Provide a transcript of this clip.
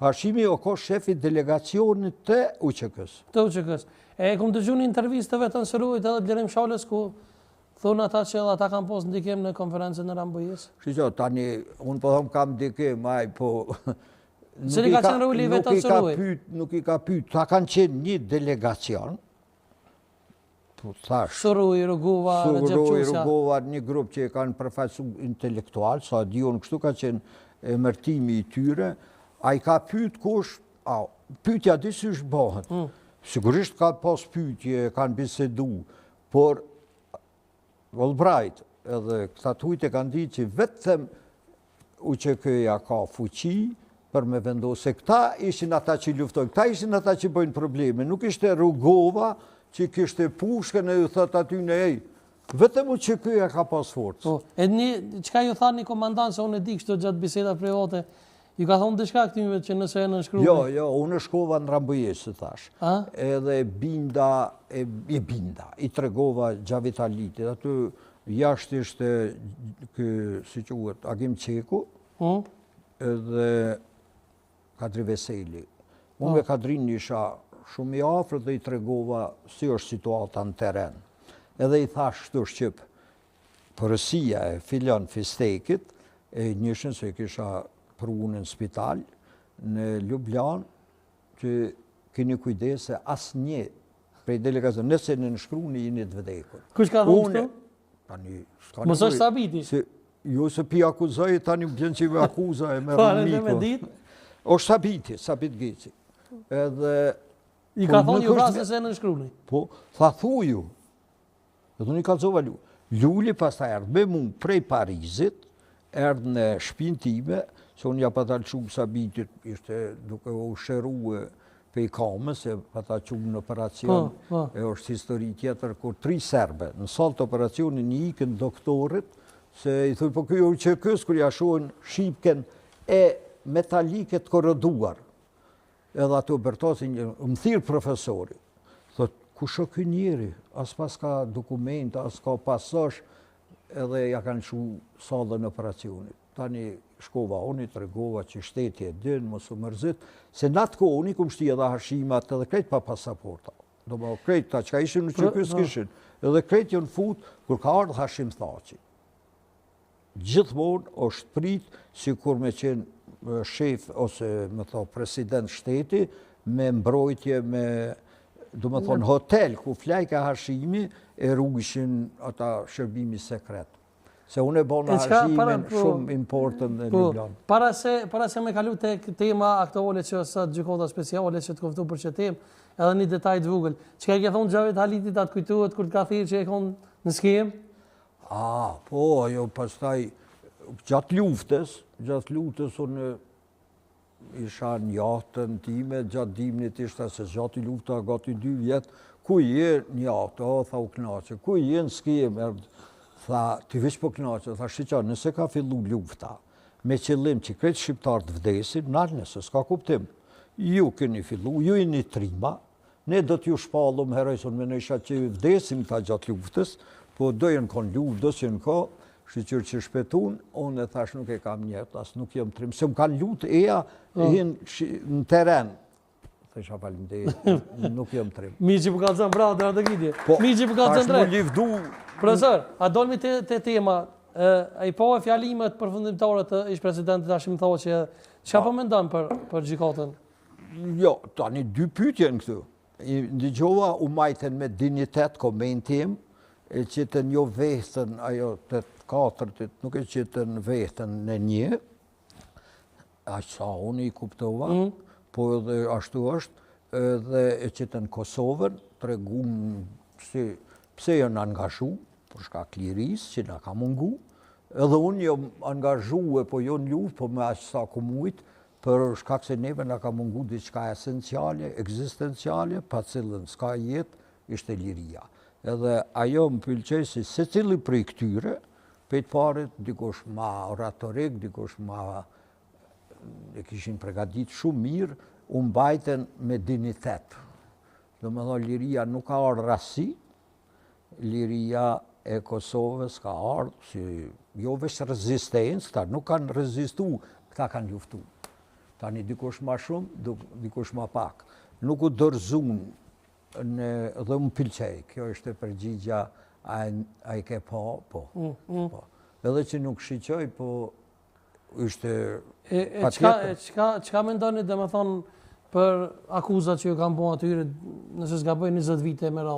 Hashimi o ko shefi delegacionit të UÇK-s. Të UÇK-s. E kom dëgju një intervistë të vetën Sërujt edhe Blerim Shalës ku thonë ata që edhe ata kanë posë ndikim në konferencën në Rambujës. Shqo, tani, unë po thom kam ndikim, po... Cili ka qenë roli vetën Sërujt? Nuk i ka pyet, ta kanë qenë një delegacion, Suruj, Rugova, Recep Qusja. Rugova, një grup që kanë përfaqësu intelektual, sa di unë kështu ka qenë emërtimi i tyre, a i ka pyet kush, pyetja di si është bëhet. Sigurisht ka pas pyetje, kanë bisedu, por Albright edhe këta tujt e kanë ditë që vetëm UÇK-ja ka fuqi për me vendosë, se këta ishin ata që luftojnë, këta ishin ata që bëjnë probleme, nuk ishte Rugova që kishte pushkën e ju thët aty në vetëm UÇK-ja ka pas forcë. E qëka ju tha një komandant, se unë e di kështu gjatë biseda private, ju ka thonë dishka këtyve që nëse e në shkruve? Jo, unë shkova në Rambujës, se thash. Edhe binda, i tregova Gjavitalitit, aty jashtë ishte, si quhet, Agim Qeku, edhe Kadri Veseli. Unë me Kadrin isha shumë i afër dhe i tregova si është situata në teren. Edhe i thash shtu Shqip, përësia e Filian Fistekit, e njëshën se kisha prunë në spital, në Ljubljan, që keni kujdes se asë një prej delegacion, nëse në nëshkruni jeni të vdekur. Kush ka thonë këtu? Mos është Sabiti? Jo, se pi akuzoj, tani më bjenë që me akuza e me rëmiko. O Sabiti, Sabit Geci. Edhe... I ka thonë ju vrasë nëse në nëshkruni? Po, tha thuju. Edhe unë i kalzova Luli. Luli pas ta erdhë me mu prej Parizit, erdhë në shpinë time, se unë ja pata qumë Sabitit, ishte duke u shëruë pe i kamës, se pata qumë në operacion, e është histori tjetër, kur 3 serbe, në saltë operacionin një ikën doktorit, se i thuj, po kjo UÇK-s, kur ja shohen shipken e metaliket korroduar, edhe ato bërtosin, më thirë profesori, thot, ku shë kë njeri, as pas ka dokumenta, as ka pasosh, edhe ja kanë shu sallën e operacionit. Tani shkova unë, i tregova që shteti e din, mos u mërzit, se në atë kohë unë i kumë shti edhe hashimat edhe krejt pa pasaporta. Do më krejt ta që ka ishin në UÇK s'kishin, edhe krejt jënë fut, kur ka ardhë Hashim Thaçi. Gjithmonë është prit, si kur me qenë shef ose me tho president shteti, me mbrojtje, me do me thonë hotel, ku flajka Hashimi e rrugishin ata shërbimi sekret. Se unë e bona Hashimin shumë important në Ljubljan. Para se me kalu të tema aktuale që është gjykata speciale që të koftu për që tem, edhe një detaj të vogël. Çka ke thonë Xhavit Halitit atë kujtohet kur të ka thirrë që e konë në skem? Po, ajo pastaj gjatë luftës unë isha në jahtën time, gjatë dimnit ishta se gjatë lufta gati 2 vjetë, ku je një jahtë, tha u knaqe, ku je në skem, tha, ti veç po knaqe, tha shiqa, nëse ka fillu lufta, me qëllim që kretë shqiptarë të vdesin, nalë nëse s'ka kuptim, ju keni fillu, ju jeni trima, ne do t'ju shpallum herojson me në isha që vdesim ta gjatë luftës, po dojën kon luftës që në ko, shqyqyrë që shpetun, unë e thash nuk e kam njerët, as nuk jam trim, se më kanë lutë eja në teren. Thesha faleminderit, nuk jam trim. Mi që përka të zënë, bravo, dhe gidje. Mi që përka të zënë drejt. Profesor, a dolmi të tema, a i po e fjalimet përfundimtare të ish presidentit Hashim Thaçi, çka po mendon për gjykatën? Jo, tani 2 pyetje në këtu. Ndëgjova u majten me dignitet komentim, e qitën jo vetën, ajo të 4, nuk e qitën vetën në 1, aq sa unë i kuptova, po edhe ashtu është, edhe e qitën Kosovën, tregum si pse janë angazhu, për shkak liris që na ka mungu, edhe unë jam angazhu po jo në luftë, po me aq sa ku mujt, për shkak se neve na ka mungu diçka esenciale, ekzistenciale, pa cilën s'ka jetë, ishte liria. Edhe ajo më pëlqej se secili prej këtyre, pejt parit, dikush ma oratorik, dikush ma e kishin pregadit shumë mirë, u mbajten me dignitet. Do me thonë, liria nuk ka ardhë rasi, liria e Kosovës ka ardhë, si jo veç rezistencë, këta nuk kanë rezistu, këta kanë luftu. Tani dikush ma shumë, dikush ma pak. Nuk u dorëzun dhe më pëlqej. Kjo është e përgjigja, a i ke pa, po. Edhe që nuk shiqoj, po është Qka me ndoni dhe me thonë për akuzat që ju kam po atyre nëse s'ka bëj 20 vite me radhë?